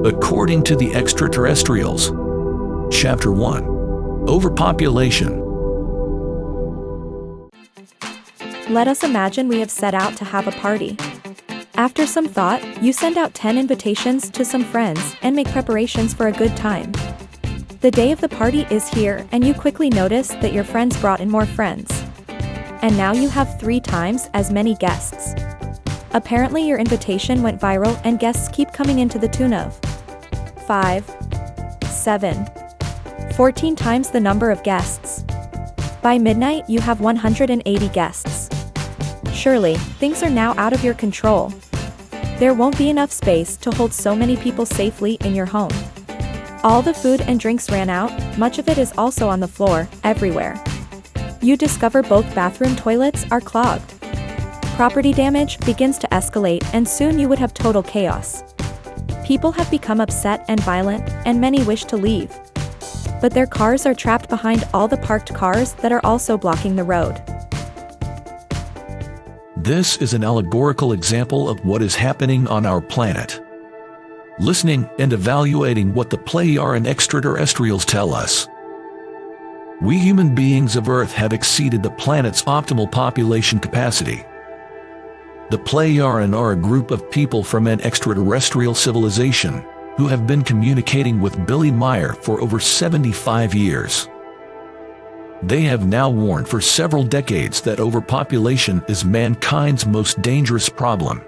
According to the Extraterrestrials. Chapter 1. Overpopulation. Let us imagine we have set out to have a party. After some thought, you send out 10 invitations to some friends and make preparations for a good time. The day of the party is here and you quickly notice that your friends brought in more friends. And now you have 3 times as many guests. Apparently your invitation went viral and guests keep coming in to the tune of 5, 7, 14 times the number of guests. By midnight you have 180 guests. Surely, things are now out of your control. There won't be enough space to hold so many people safely in your home. All the food and drinks ran out, much of it is also on the floor, everywhere. You discover both bathroom toilets are clogged. Property damage begins to escalate and soon you would have total chaos. People have become upset and violent, and many wish to leave. But their cars are trapped behind all the parked cars that are also blocking the road. This is an allegorical example of what is happening on our planet. Listening and evaluating what the Plejaren Extraterrestrials tell us. We human beings of Earth have exceeded the planet's optimal population capacity. The Plejaren are a group of people from an extraterrestrial civilization who have been communicating with Billy Meier for over 75 years. They have now warned for several decades that overpopulation is mankind's most dangerous problem.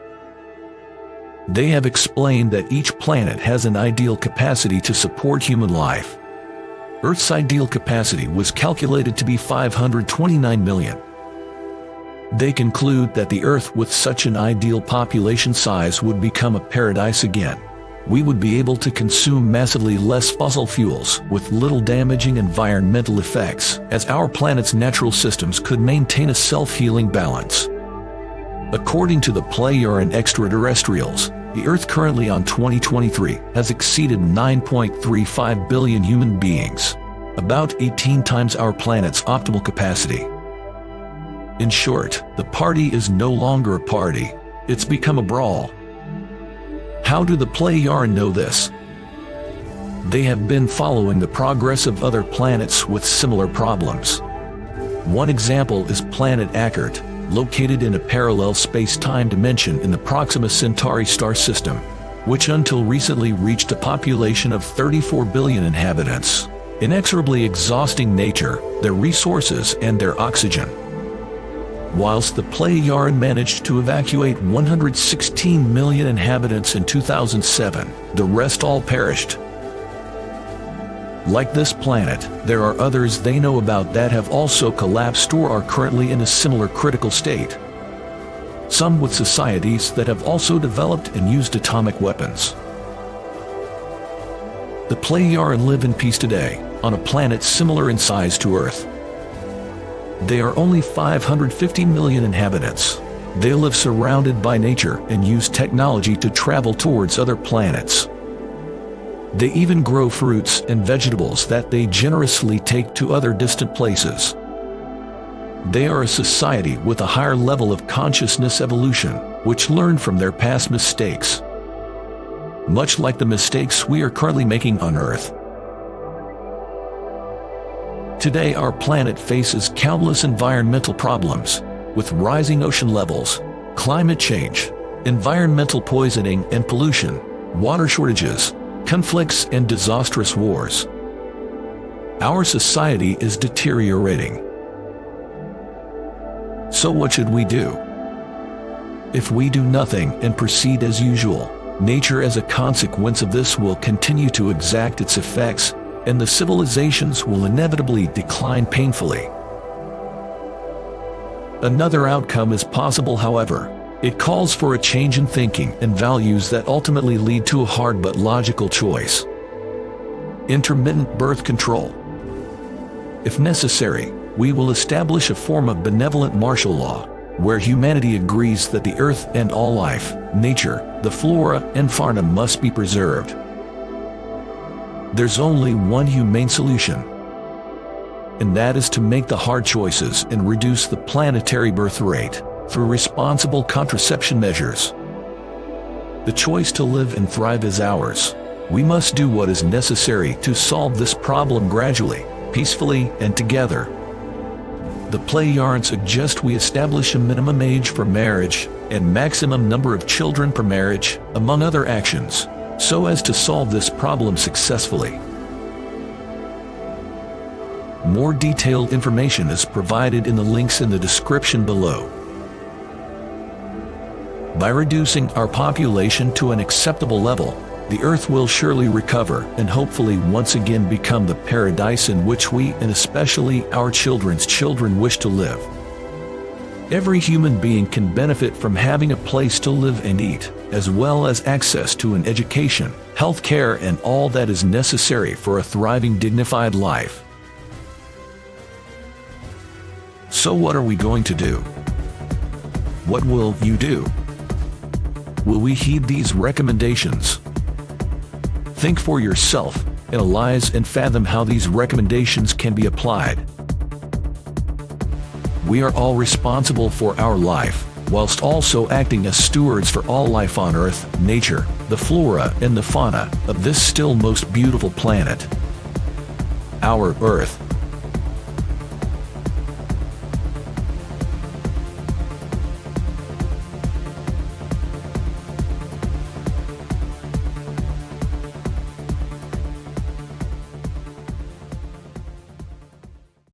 They have explained that each planet has an ideal capacity to support human life. Earth's ideal capacity was calculated to be 529 million. They conclude that the Earth with such an ideal population size would become a paradise again. We would be able to consume massively less fossil fuels with little damaging environmental effects, as our planet's natural systems could maintain a self-healing balance. According to the Plejaren Extraterrestrials, the Earth currently on 2023 has exceeded 9.35 billion human beings, about 18 times our planet's optimal capacity. In short, the party is no longer a party, it's become a brawl. How do the Plejaren know this? They have been following the progress of other planets with similar problems. One example is planet Akert, located in a parallel space-time dimension in the Proxima Centauri star system, which until recently reached a population of 34 billion inhabitants, inexorably exhausting nature, their resources and their oxygen. Whilst the Plejaren managed to evacuate 116 million inhabitants in 2007, the rest all perished. Like this planet, there are others they know about that have also collapsed or are currently in a similar critical state. Some with societies that have also developed and used atomic weapons. The Plejaren live in peace today, on a planet similar in size to Earth. They are only 550 million inhabitants. They live surrounded by nature and use technology to travel towards other planets. They even grow fruits and vegetables that they generously take to other distant places. They are a society with a higher level of consciousness evolution, which learned from their past mistakes. Much like the mistakes we are currently making on Earth. Today our planet faces countless environmental problems, with rising ocean levels, climate change, environmental poisoning and pollution, water shortages, conflicts and disastrous wars. Our society is deteriorating. So what should we do? If we do nothing and proceed as usual, nature as a consequence of this will continue to exact its effects, and the civilizations will inevitably decline painfully. Another outcome is possible, however. It calls for a change in thinking and values that ultimately lead to a hard but logical choice. Intermittent birth control. If necessary, we will establish a form of benevolent martial law, where humanity agrees that the Earth and all life, nature, the flora and fauna must be preserved. There's only one humane solution, and that is to make the hard choices and reduce the planetary birth rate through responsible contraception measures. The choice to live and thrive is ours. We must do what is necessary to solve this problem gradually, peacefully, and together. The Plejaren suggest we establish a minimum age for marriage and maximum number of children per marriage, among other actions, so as to solve this problem successfully. More detailed information is provided in the links in the description below. By reducing our population to an acceptable level, the Earth will surely recover and hopefully once again become the paradise in which we, and especially our children's children, wish to live. Every human being can benefit from having a place to live and eat, as well as access to an education, health care, and all that is necessary for a thriving, dignified life. So what are we going to do? What will you do? Will we heed these recommendations? Think for yourself, analyze and fathom how these recommendations can be applied. We are all responsible for our life, whilst also acting as stewards for all life on Earth, nature, the flora and the fauna of this still most beautiful planet. Our Earth,